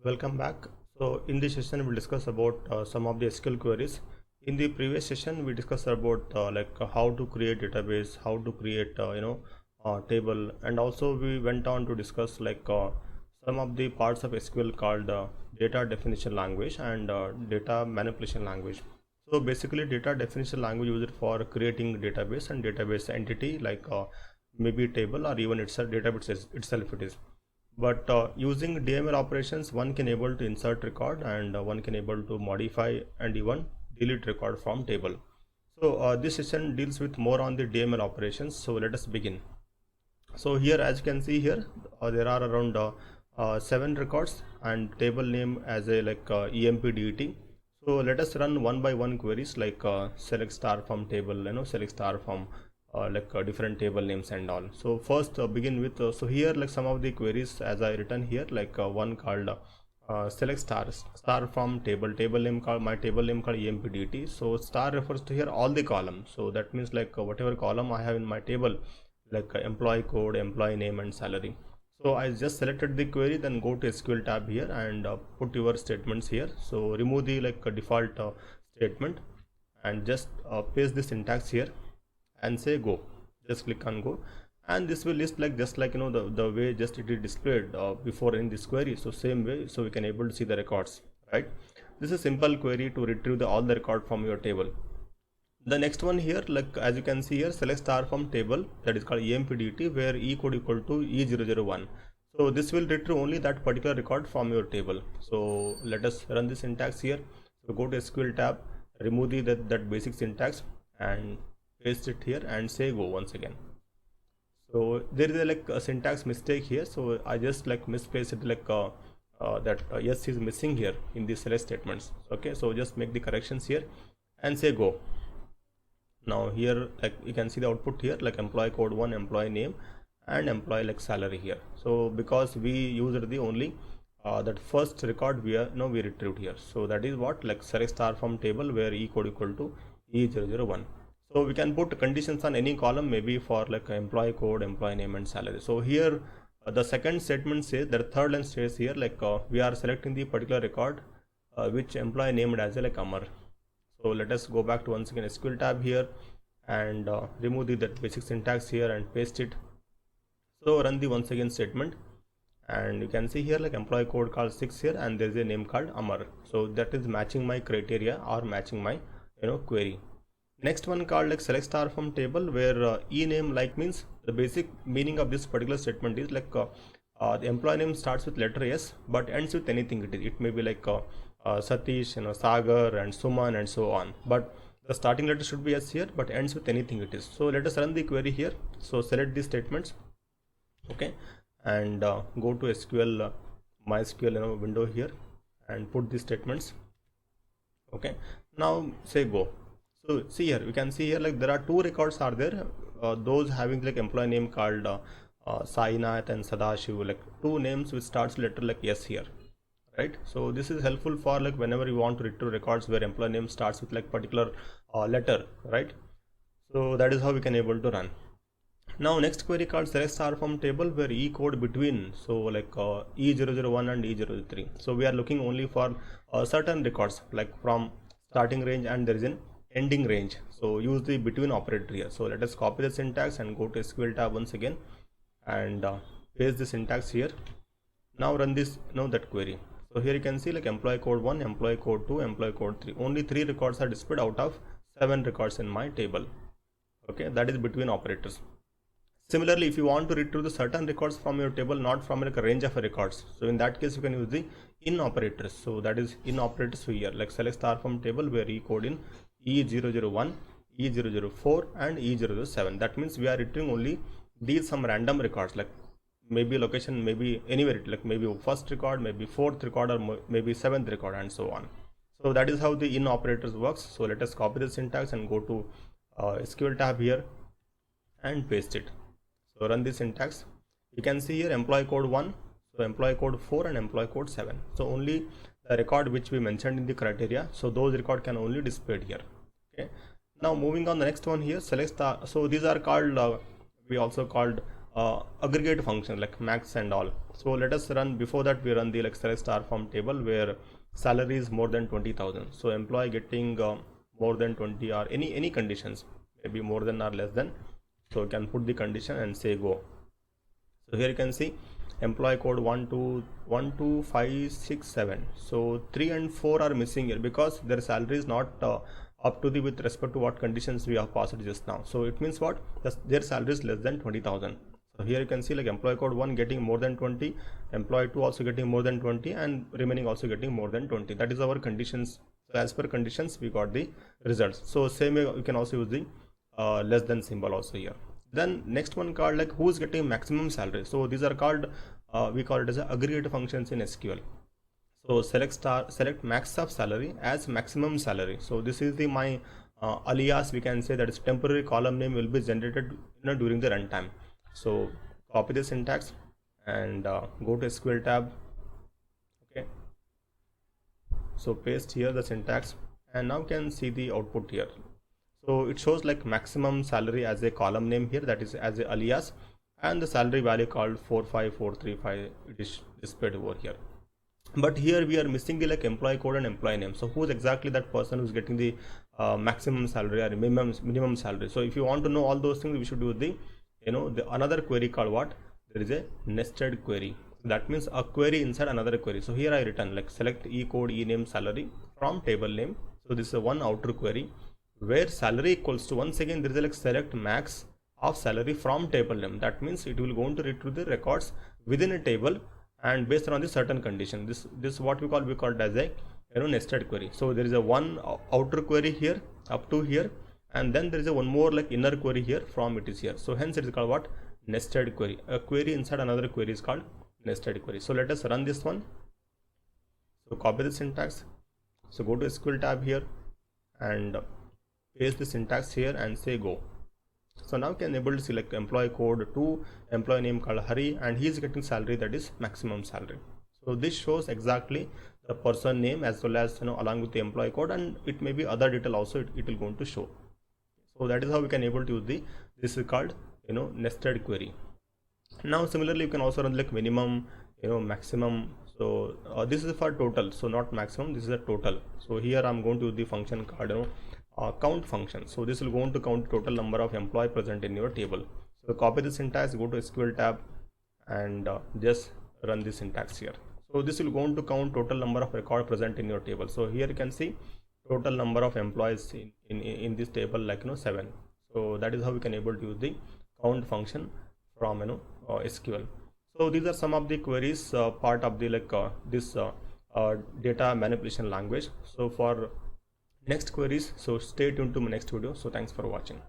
Welcome back. So in this session we'll discuss about some of the SQL queries. In the previous session we discussed about how to create database, how to create table, and also we went on to discuss some of the parts of SQL called data definition language and data manipulation language. So basically data definition language used for creating database and database entity maybe table or even itself database itself it is. But using DML operations, one can able to insert record and one can able to modify and even delete record from table. So this session deals with more on the DML operations. So let us begin. So here, as you can see here, there are around 7 records and table name as a empdet. So let us run one by one queries select star from table, select star from different table names and all. So first begin with so here some of the queries as I written here one called select star from table name called my table name called empdt. So star refers to here all the columns, so that means whatever column I have in my table, employee code, employee name and salary. So I just selected the query, then go to SQL tab here and put your statements here. So remove the default statement and just paste the syntax here and say go. Just click on go, and this will list the way just it is displayed before in this query. So same way, so we can able to see the records, right? This is a simple query to retrieve all the record from your table. The next one here, as you can see here, select star from table, that is called empdt, where e code equal to e001. So this will retrieve only that particular record from your table. So let us run the syntax here. So go to SQL tab, remove that basic syntax and paste it here and say go once again. So there is a syntax mistake here, so I just misplaced it yes is missing here in the select statements. Okay, so just make the corrections here and say go. Now here you can see the output here employee code 1, employee name and employee salary here. So because we used the only that first record we retrieved here, so that is what select star from table where e code equal to e001. So we can put conditions on any column, maybe for employee code, employee name and salary. So here the second statement says that third line says here we are selecting the particular record which employee named as Amar. So let us go back to once again SQL tab here and remove that basic syntax here and paste it. So run the once again statement, and you can see here employee code called 6 here and there is a name called Amar. So that is matching my criteria or matching my query. Next one called select star from table, where e name means the basic meaning of this particular statement is the employee name starts with letter S but ends with anything it is. It may be Satish, Sagar and Suman and so on, but the starting letter should be S here but ends with anything it is. So let us run the query here. So select these statements, okay, and go to SQL MySQL window here and put these statements. Okay, now say go. So see here, you can see here there are 2 records are there, those having employee name called Sainath and Sadashiv, 2 names which starts letter S here, right? So this is helpful for whenever you want to retrieve records where employee name starts with particular letter, right? So that is how we can able to run. Now next query called select star from table where e code between, so e001 and e003. So we are looking only for certain records from starting range and there is an ending range. So use the between operator here. So let us copy the syntax and go to SQL tab once again and paste the syntax here. Now run this that query. So here you can see employee code 1, employee code 2, employee code 3. Only 3 records are displayed out of 7 records in my table. Okay, that is between operators. Similarly, if you want to retrieve the certain records from your table, not from a range of records, so in that case you can use the in operators. So that is in operators here select star from table where e code in e001, e004 and e007. That means we are retrieving only these some random records maybe location, maybe anywhere maybe first record, maybe fourth record or maybe 7th record and so on. So that is how the in operators works. So let us copy the syntax and go to SQL tab here and paste it. So run the syntax. You can see here employee code 1, so employee code 4 and employee code 7. So only the record which we mentioned in the criteria, so those record can only displayed here. Okay, now moving on the next one here, select star. So these are called we also called aggregate function like max and all. So let us run, before that we run the like select star from table where salary is more than 20,000. So employee getting more than 20 or any conditions, maybe more than or less than. So you can put the condition and say go. So here you can see employee code 12567. So 3 and 4 are missing here because their salary is not up to the with respect to what conditions we have passed just now. So it means what? Their salary is less than 20,000. So here you can see like employee code 1 getting more than 20, employee 2 also getting more than 20, and remaining also getting more than 20. That is our conditions. So as per conditions we got the results. So same way you can also use the less than symbol also here. Then next one called like who is getting maximum salary. So these are called we call it as aggregate functions in SQL. So select max of salary as maximum salary. So this is the my alias, we can say, that is temporary column name will be generated during the runtime. So copy the syntax and go to SQL tab. Okay, so paste here the syntax, and now you can see the output here. So it shows like maximum salary as a column name here, that is as a alias, and the salary value called 45435, it is displayed over here. But here we are missing the like employee code and employee name. So who is exactly that person who's getting the maximum salary or minimum salary? So if you want to know all those things, we should do the another query called what? There is a nested query. That means a query inside another query. So here I written like select e code e name salary from table name. So this is a one outer query where salary equals to, once again there is a like select max of salary from table name. That means it will go to retrieve the records within a table and based on the certain condition. This what we call it as a nested query. So there is a one outer query here up to here, and then there is a one more like inner query here from it is here. So hence it is called what? Nested query. A query inside another query is called nested query. So let us run this one. So copy the syntax. So go to SQL tab here and paste the syntax here and say go. So now you can able to select employee code to employee name called Hari, and he is getting salary, that is maximum salary. So this shows exactly the person name as well as along with the employee code, and it may be other detail also it will going to show. So that is how we can able to use the, this is called nested query. Now similarly you can also run like minimum, maximum. So this is for total, so not maximum, this is a total. So here I'm going to use the function called count function. So this will go on to count total number of employee present in your table. So copy the syntax, go to SQL tab and just run the syntax here. So this will go on to count total number of record present in your table. So here you can see total number of employees in this table, like 7. So that is how we can able to use the count function from SQL. So these are some of the queries part of the this data manipulation language. So for next queries, so stay tuned to my next video. So thanks for watching.